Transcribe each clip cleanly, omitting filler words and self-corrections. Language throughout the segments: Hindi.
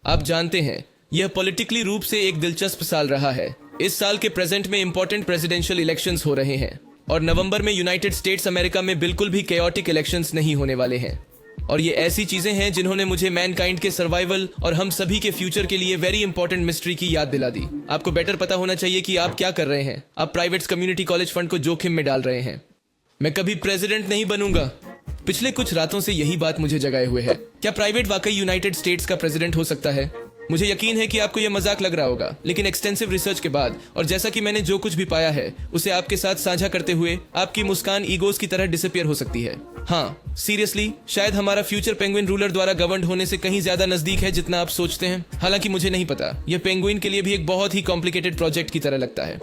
आप जानते हैं, यह पॉलिटिकली रूप से एक दिलचस्प साल रहा है। इस साल के प्रेजेंट में इंपॉर्टेंट प्रेसिडेंशियल इलेक्शंस हो रहे हैं और नवंबर में यूनाइटेड स्टेट्स अमेरिका में बिल्कुल भी केओटिक इलेक्शंस नहीं होने वाले हैं। और ये ऐसी चीजें हैं जिन्होंने मुझे मैनकाइंड के सर्वाइवल और हम सभी के फ्यूचर के लिए वेरी इंपॉर्टेंट मिस्ट्री की याद दिला दी। आपको बेटर पता होना चाहिए कि आप क्या कर रहे हैं। आप प्राइवेट कम्युनिटी कॉलेज फंड को जोखिम में डाल रहे हैं। मैं कभी प्रेसिडेंट नहीं बनूंगा। पिछले कुछ रातों से यही बात मुझे जगाए हुए है। क्या प्राइवेट वाकई यूनाइटेड स्टेट्स का प्रेसिडेंट हो सकता है? मुझे यकीन है कि आपको यह मजाक लग रहा होगा, लेकिन एक्सटेंसिव रिसर्च के बाद और जैसा कि मैंने जो कुछ भी पाया है उसे आपके साथ साझा करते हुए आपकी मुस्कान ईगोस की तरह डिसअपियर हो सकती है। हाँ, सीरियसली, शायद हमारा फ्यूचर पेंगुइन रूलर द्वारा गवर्न होने से कहीं ज्यादा नजदीक है जितना आप सोचते हैं। हालांकि मुझे नहीं पता, यह पेंगुइन के लिए भी एक बहुत ही कॉम्प्लिकेटेड प्रोजेक्ट की तरह लगता है।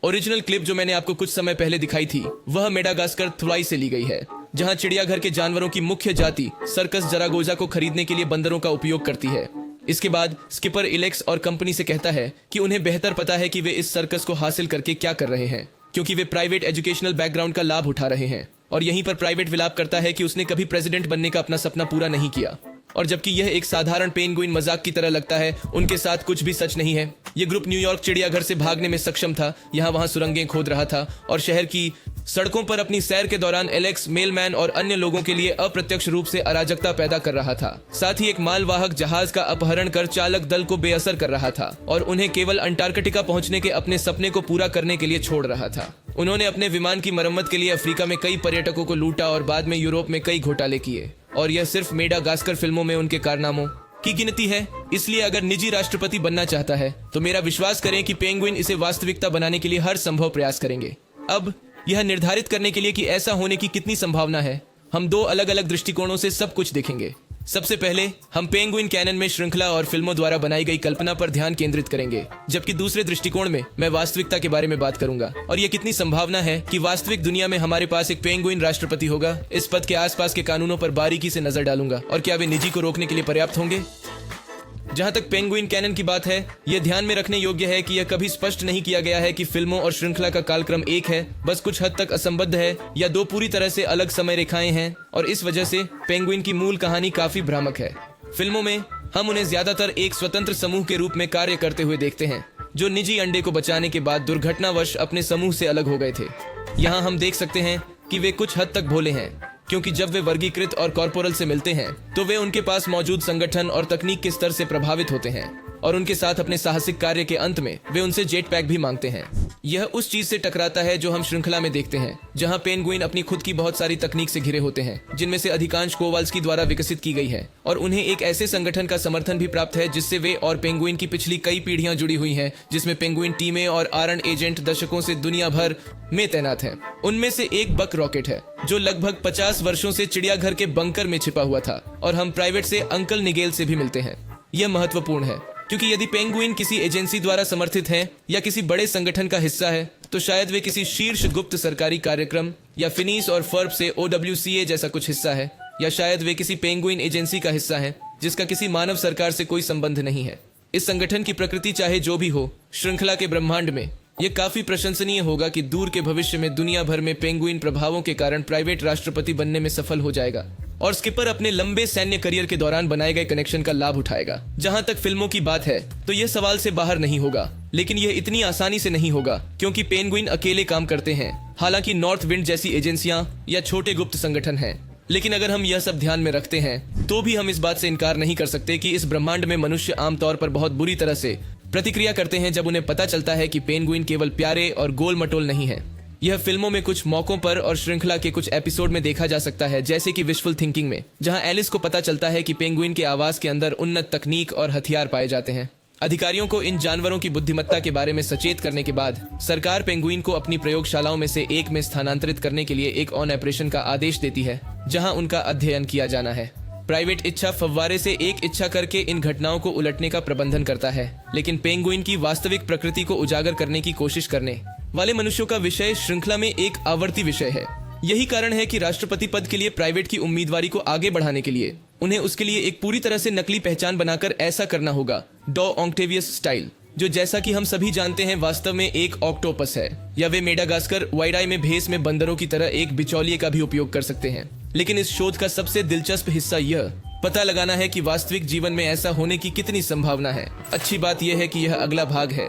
ओरिजिनल क्लिप जो मैंने आपको कुछ समय पहले दिखाई थी वह मेडागास्कर थ्वाई से ली गई है, जहां चिड़ियाघर के जानवरों की मुख्य जाति सर्कस जरागोजा को खरीदने के लिए बंदरों का उपयोग करती है। इसके बाद स्किपर इलेक्स और कंपनी से कहता है कि उन्हें बेहतर पता है कि वे इस सर्कस को हासिल करके क्या कर रहे हैं, क्योंकि वे प्राइवेट एजुकेशनल बैकग्राउंड का लाभ उठा रहे हैं। और यहीं पर प्राइवेट विलाप करता है कि उसने कभी प्रेसिडेंट बनने का अपना सपना पूरा नहीं किया। और जबकि यह एक साधारण पेंगुइन मजाक की तरह लगता है, उनके साथ कुछ भी सच नहीं है। यह ग्रुप न्यूयॉर्क चिड़ियाघर से भागने में सक्षम था, यहाँ वहां सुरंगें खोद रहा था और शहर की सड़कों पर अपनी सैर के दौरान एलेक्स मेलमैन और अन्य लोगों के लिए अप्रत्यक्ष रूप से अराजकता पैदा कर रहा था। साथ ही एक मालवाहक जहाज का अपहरण कर चालक दल को बेअसर कर रहा था और उन्हें केवल अंटार्कटिका पहुंचने के अपने सपने को पूरा करने के लिए छोड़ रहा था। उन्होंने अपने विमान की मरम्मत के लिए अफ्रीका में कई पर्यटकों को लूटा और बाद में यूरोप में कई घोटाले किए। और यह सिर्फ मेडागास्कर फिल्मों में उनके कारनामों की गिनती है। इसलिए अगर निजी राष्ट्रपति बनना चाहता है तो मेरा विश्वास करें कि पेंगुइन इसे वास्तविकता बनाने के लिए हर संभव प्रयास करेंगे। अब यह निर्धारित करने के लिए कि ऐसा होने की कितनी संभावना है, हम दो अलग अलग दृष्टिकोणों से सब कुछ देखेंगे। सबसे पहले हम पेंगुइन कैनन में श्रृंखला और फिल्मों द्वारा बनाई गई कल्पना पर ध्यान केंद्रित करेंगे, जबकि दूसरे दृष्टिकोण में मैं वास्तविकता के बारे में बात करूंगा और यह कितनी संभावना है कि वास्तविक दुनिया में हमारे पास एक पेंगुइन राष्ट्रपति होगा। इस पद के आसपास के कानूनों पर बारीकी से नजर डालूंगा और क्या वे निजी को रोकने के लिए पर्याप्त होंगे। जहां तक पेंगुइन कैनन की बात है, यह ध्यान में रखने योग्य है कि यह कभी स्पष्ट नहीं किया गया है कि फिल्मों और श्रृंखला का कालक्रम एक है, बस कुछ हद तक असंबद्ध है या दो पूरी तरह से अलग समय रेखाएं हैं। और इस वजह से पेंगुइन की मूल कहानी काफी भ्रामक है। फिल्मों में हम उन्हें ज्यादातर एक स्वतंत्र समूह के रूप में कार्य करते हुए देखते हैं, जो निजी अंडे को बचाने के बाद दुर्घटनावश अपने समूह से अलग हो गए थे। यहाँ हम देख सकते हैं कि वे कुछ हद तक भोले हैं, क्योंकि जब वे वर्गीकृत और कॉर्पोरल से मिलते हैं तो वे उनके पास मौजूद संगठन और तकनीक के स्तर से प्रभावित होते हैं और उनके साथ अपने साहसिक कार्य के अंत में वे उनसे जेट पैक भी मांगते हैं। यह उस चीज से टकराता है जो हम श्रृंखला में देखते हैं, जहां पेंगुइन अपनी खुद की बहुत सारी तकनीक से घिरे होते हैं, जिनमें से अधिकांश कोवाल्स्की द्वारा विकसित की गई है। और उन्हें एक ऐसे संगठन का समर्थन भी प्राप्त है जिससे वे और पेंगुइन की पिछली कई पीढ़ियां जुड़ी हुई हैं, जिसमें पेंगुइन टीमें और आरएन एजेंट दशकों से दुनिया भर में तैनात हैं। उनमें से एक बक रॉकेट है, जो लगभग 50 वर्षों से चिड़ियाघर के बंकर में छिपा हुआ था। और हम प्राइवेट से अंकल निगेल से भी मिलते हैं। यह महत्वपूर्ण है, क्योंकि यदि पेंगुइन किसी एजेंसी द्वारा समर्थित है या किसी बड़े संगठन का हिस्सा है, तो शायद वे किसी शीर्ष गुप्त सरकारी कार्यक्रम या फिनीस और फर्ब से OWCA जैसा कुछ हिस्सा है, या शायद वे किसी पेंगुइन एजेंसी का हिस्सा है जिसका किसी मानव सरकार से कोई संबंध नहीं है। इस संगठन की प्रकृति चाहे जो भी हो, श्रृंखला के ब्रह्मांड में यह काफी प्रशंसनीय होगा कि दूर के भविष्य में दुनिया भर में पेंगुइन प्रभावों के कारण प्राइवेट राष्ट्रपति बनने में सफल हो जाएगा और स्किपर अपने लंबे सैन्य करियर के दौरान बनाए गए कनेक्शन का लाभ उठाएगा। जहां तक फिल्मों की बात है तो यह सवाल से बाहर नहीं होगा, लेकिन यह इतनी आसानी से नहीं होगा क्योंकि पेंगुइन अकेले काम करते हैं, हालांकि नॉर्थ विंड जैसी एजेंसियां या छोटे गुप्त संगठन हैं। लेकिन अगर हम यह सब ध्यान में रखते हैं तो भी हम इस बात से इनकार नहीं कर सकते कि इस ब्रह्मांड में मनुष्य आमतौर पर बहुत बुरी तरह से प्रतिक्रिया करते हैं जब उन्हें पता चलता है कि पेंगुइन केवल प्यारे और गोल मटोल नहीं है। यह फिल्मों में कुछ मौकों पर और श्रृंखला के कुछ एपिसोड में देखा जा सकता है, जैसे कि विशफुल थिंकिंग में, जहां एलिस को पता चलता है कि पेंगुइन के आवास के अंदर उन्नत तकनीक और हथियार पाए जाते हैं। अधिकारियों को इन जानवरों की बुद्धिमत्ता के बारे में सचेत करने के बाद सरकार पेंगुइन को अपनी प्रयोगशालाओं में से एक में स्थानांतरित करने के लिए एक ऑन ऑपरेशन का आदेश देती है, जहां उनका अध्ययन किया जाना है। प्राइवेट इच्छा फव्वारे से एक इच्छा करके इन घटनाओं को उलटने का प्रबंधन करता है, लेकिन पेंगुइन की वास्तविक प्रकृति को उजागर करने की कोशिश करने वाले मनुष्यों का विषय श्रृंखला में एक आवर्ती विषय है। यही कारण है कि राष्ट्रपति पद के लिए प्राइवेट की उम्मीदवारी को आगे बढ़ाने के लिए उन्हें उसके लिए एक पूरी तरह से नकली पहचान बनाकर ऐसा करना होगा, डॉ ऑक्टेवियस स्टाइल, जो जैसा कि हम सभी जानते हैं वास्तव में एक ऑक्टोपस है। या वे मेडागास्कर वाइडाई में भेस में बंदरों की तरह एक बिचौलिए का भी उपयोग कर सकते हैं। लेकिन इस शोध का सबसे दिलचस्प हिस्सा यह पता लगाना है कि वास्तविक जीवन में ऐसा होने की कितनी संभावना है। अच्छी बात यह है कि यह अगला भाग है।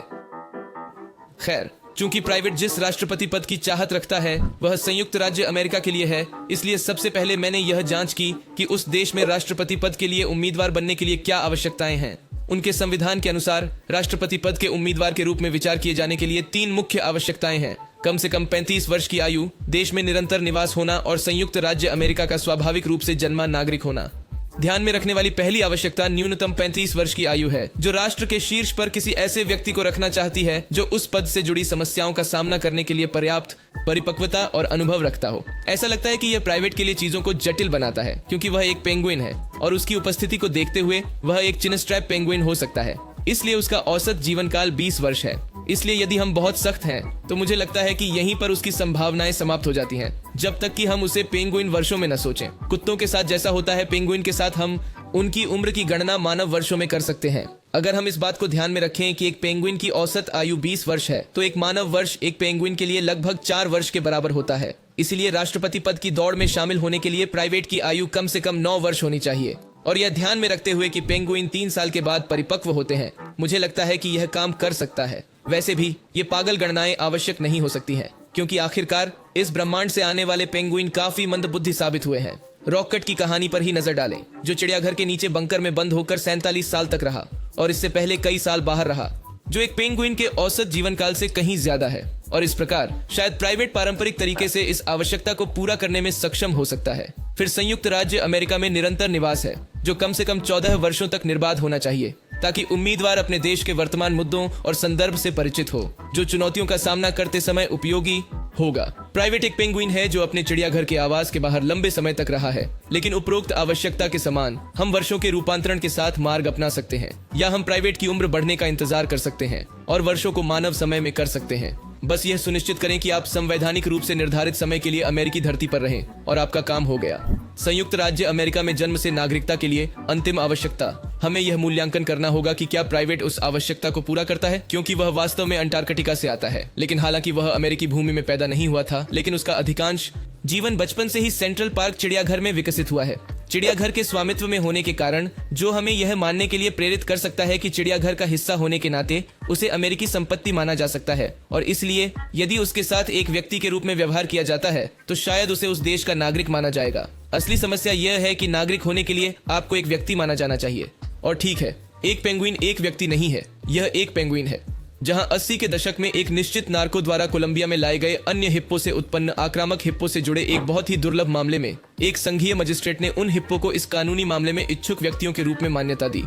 खैर, चूंकि प्राइवेट जिस राष्ट्रपति पद की चाहत रखता है वह संयुक्त राज्य अमेरिका के लिए है, इसलिए सबसे पहले मैंने यह जांच की कि उस देश में राष्ट्रपति पद के लिए उम्मीदवार बनने के लिए क्या आवश्यकताएं हैं। उनके संविधान के अनुसार राष्ट्रपति पद के उम्मीदवार के रूप में विचार किए जाने के लिए 3 मुख्य आवश्यकताएं हैं। कम से कम 35 वर्ष की आयु, देश में निरंतर निवास होना और संयुक्त राज्य अमेरिका का स्वाभाविक रूप से जन्मा नागरिक होना। ध्यान में रखने वाली पहली आवश्यकता न्यूनतम 35 वर्ष की आयु है, जो राष्ट्र के शीर्ष पर किसी ऐसे व्यक्ति को रखना चाहती है जो उस पद से जुड़ी समस्याओं का सामना करने के लिए पर्याप्त परिपक्वता और अनुभव रखता हो। ऐसा लगता है कि यह प्राइवेट के लिए चीजों को जटिल बनाता है, क्योंकि वह एक पेंगुइन है और उसकी उपस्थिति को देखते हुए वह एक चिनस्ट्रैप पेंगुइन हो सकता है, इसलिए उसका औसत जीवन काल 20 वर्ष है। इसलिए यदि हम बहुत सख्त हैं तो मुझे लगता है कि यहीं पर उसकी संभावनाएं समाप्त हो जाती हैं, जब तक कि हम उसे पेंगुइन वर्षों में न सोचें। कुत्तों के साथ जैसा होता है, पेंगुइन के साथ हम उनकी उम्र की गणना मानव वर्षों में कर सकते हैं। अगर हम इस बात को ध्यान में रखें कि एक पेंगुइन की औसत आयु 20 वर्ष है, तो एक मानव वर्ष एक पेंगुइन के लिए लगभग 4 वर्ष के बराबर होता है। इसलिए राष्ट्रपति पद की दौड़ में शामिल होने के लिए प्राइवेट की आयु कम से कम 9 वर्ष होनी चाहिए। और यह ध्यान में रखते हुए कि पेंगुइन 3 साल के बाद परिपक्व होते हैं, मुझे लगता है कि यह काम कर सकता है। वैसे भी ये पागल गणनाएं आवश्यक नहीं हो सकती हैं, क्योंकि आखिरकार इस ब्रह्मांड से आने वाले पेंगुइन काफी मंदबुद्धि साबित हुए हैं। रॉकेट की कहानी पर ही नजर डालें, जो चिड़ियाघर के नीचे बंकर में बंद होकर 47 साल तक रहा और इससे पहले कई साल बाहर रहा, जो एक पेंगुइन के औसत जीवन काल से कहीं ज्यादा है। और इस प्रकार शायद प्राइवेट पारंपरिक तरीके से इस आवश्यकता को पूरा करने में सक्षम हो सकता है। फिर संयुक्त राज्य अमेरिका में निरंतर निवास है, जो कम से कम 14 वर्षों तक निर्बाध होना चाहिए, ताकि उम्मीदवार अपने देश के वर्तमान मुद्दों और संदर्भ से परिचित हो, जो चुनौतियों का सामना करते समय उपयोगी होगा। प्राइवेट एक पेंगुइन है जो अपने चिड़ियाघर के आवास के बाहर लंबे समय तक रहा है, लेकिन उपरोक्त आवश्यकता के समान हम वर्षों के रूपांतरण के साथ मार्ग अपना सकते हैं, या हम प्राइवेट की उम्र बढ़ने का इंतजार कर सकते हैं और वर्षों को मानव समय में कर सकते हैं। बस यह सुनिश्चित करें कि आप संवैधानिक रूप से निर्धारित समय के लिए अमेरिकी धरती पर रहें और आपका काम हो गया। संयुक्त राज्य अमेरिका में जन्म से नागरिकता के लिए अंतिम आवश्यकता, हमें यह मूल्यांकन करना होगा कि क्या प्राइवेट उस आवश्यकता को पूरा करता है, क्योंकि वह वास्तव में अंटार्कटिका से आता है। लेकिन हालांकि वह अमेरिकी भूमि में पैदा नहीं हुआ था, लेकिन उसका अधिकांश जीवन बचपन से ही सेंट्रल पार्क चिड़ियाघर में विकसित हुआ है। चिड़ियाघर के स्वामित्व में होने के कारण, जो हमें यह मानने के लिए प्रेरित कर सकता है कि चिड़ियाघर का हिस्सा होने के नाते उसे अमेरिकी संपत्ति माना जा सकता है, और इसलिए यदि उसके साथ एक व्यक्ति के रूप में व्यवहार किया जाता है तो शायद उसे उस देश का नागरिक माना जाएगा। असली समस्या यह है कि नागरिक होने के लिए आपको एक व्यक्ति माना जाना चाहिए। और ठीक है, एक पेंगुइन एक व्यक्ति नहीं है, यह एक पेंगुइन है। जहां 80 के दशक में एक निश्चित नार्को द्वारा कोलंबिया में लाए गए अन्य हिप्पो से उत्पन्न आक्रामक हिप्पो से जुड़े एक बहुत ही दुर्लभ मामले में एक संघीय मजिस्ट्रेट ने उन हिप्पो को इस कानूनी मामले में इच्छुक व्यक्तियों के रूप में मान्यता दी।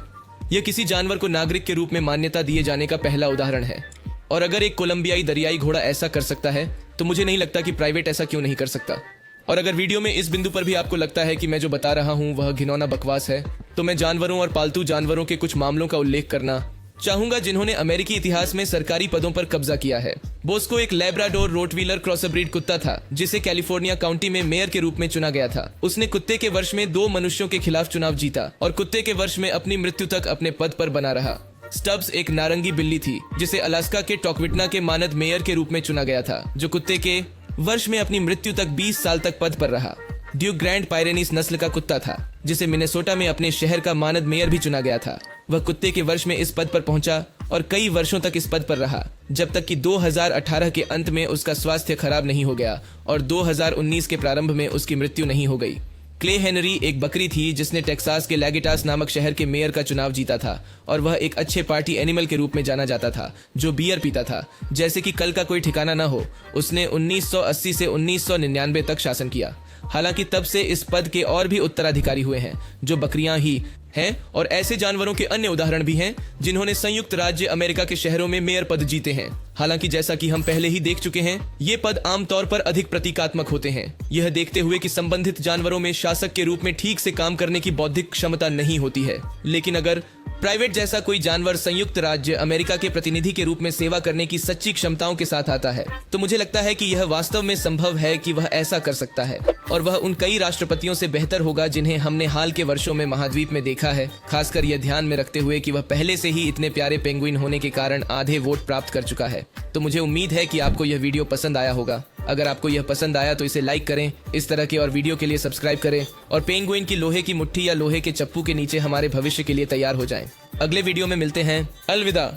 यह किसी जानवर को नागरिक के रूप में मान्यता दिए जाने का पहला उदाहरण है। और अगर एक कोलंबियाई दरियाई घोड़ा ऐसा कर सकता है, तो मुझे नहीं लगता कि प्राइवेट ऐसा क्यों नहीं कर सकता। और अगर वीडियो में इस बिंदु पर भी आपको लगता है कि मैं जो बता रहा हूं वह घिनौना बकवास है, तो मैं जानवरों और पालतू जानवरों के कुछ मामलों का उल्लेख करना चाहूंगा जिन्होंने अमेरिकी इतिहास में सरकारी पदों पर कब्जा किया है। बोस्को एक लैब्राडोर रोटवीलर क्रॉसब्रीड कुत्ता था, जिसे कैलिफोर्निया काउंटी में मेयर के रूप में चुना गया था। उसने कुत्ते के वर्ष में 2 मनुष्यों के खिलाफ चुनाव जीता और कुत्ते के वर्ष में अपनी मृत्यु तक अपने पद पर बना रहा। स्टब्स एक नारंगी बिल्ली थी, जिसे अलास्का के टॉकविटना के मानद मेयर के रूप में चुना गया था, जो कुत्ते के वर्ष में अपनी मृत्यु तक 20 साल तक पद पर रहा। ड्यूक ग्रैंड पायरेनीस नस्ल का कुत्ता था, जिसे मिनेसोटा में अपने शहर का मानद मेयर भी चुना गया था। वह कुत्ते के वर्ष में इस पद पर पहुंचा और कई वर्षों तक इस पद पर रहा, जब तक कि 2018 के अंत में उसका स्वास्थ्य खराब नहीं हो गया और 2019 के प्रारंभ में उसकी मृत्यु नहीं हो गई। क्ले हेनरी एक बकरी थी जिसने टेक्सास के लैगिटास नामक शहर के मेयर का चुनाव जीता था, और वह एक अच्छे पार्टी एनिमल के रूप में जाना जाता था जो बियर पीता था, जैसे कि कल का कोई ठिकाना न हो। उसने 1980 से 1999 तक शासन किया। हालांकि तब से इस पद के और भी उत्तराधिकारी हुए हैं जो बकरियां ही हैं, और ऐसे जानवरों के अन्य उदाहरण भी हैं जिन्होंने संयुक्त राज्य अमेरिका के शहरों में मेयर पद जीते हैं। हालांकि जैसा कि हम पहले ही देख चुके हैं, ये पद आमतौर पर अधिक प्रतीकात्मक होते हैं, यह देखते हुए कि संबंधित जानवरों में शासक के रूप में ठीक से काम करने की बौद्धिक क्षमता नहीं होती है। लेकिन अगर प्राइवेट जैसा कोई जानवर संयुक्त राज्य अमेरिका के प्रतिनिधि के रूप में सेवा करने की सच्ची क्षमताओं के साथ आता है, तो मुझे लगता है कि यह वास्तव में संभव है कि वह ऐसा कर सकता है, और वह उन कई राष्ट्रपतियों से बेहतर होगा जिन्हें हमने हाल के वर्षों में महाद्वीप में देखा है, खासकर यह ध्यान में रखते हुए कि वह पहले से ही इतने प्यारे पेंगुइन होने के कारण आधे वोट प्राप्त कर चुका है। तो मुझे उम्मीद है कि आपको यह वीडियो पसंद आया होगा। अगर आपको यह पसंद आया तो इसे लाइक करें, इस तरह के और वीडियो के लिए सब्सक्राइब करें और पेंगुइन की लोहे की मुट्ठी या लोहे के चप्पू के नीचे हमारे भविष्य के लिए तैयार हो जाएं। अगले वीडियो में मिलते हैं। अलविदा।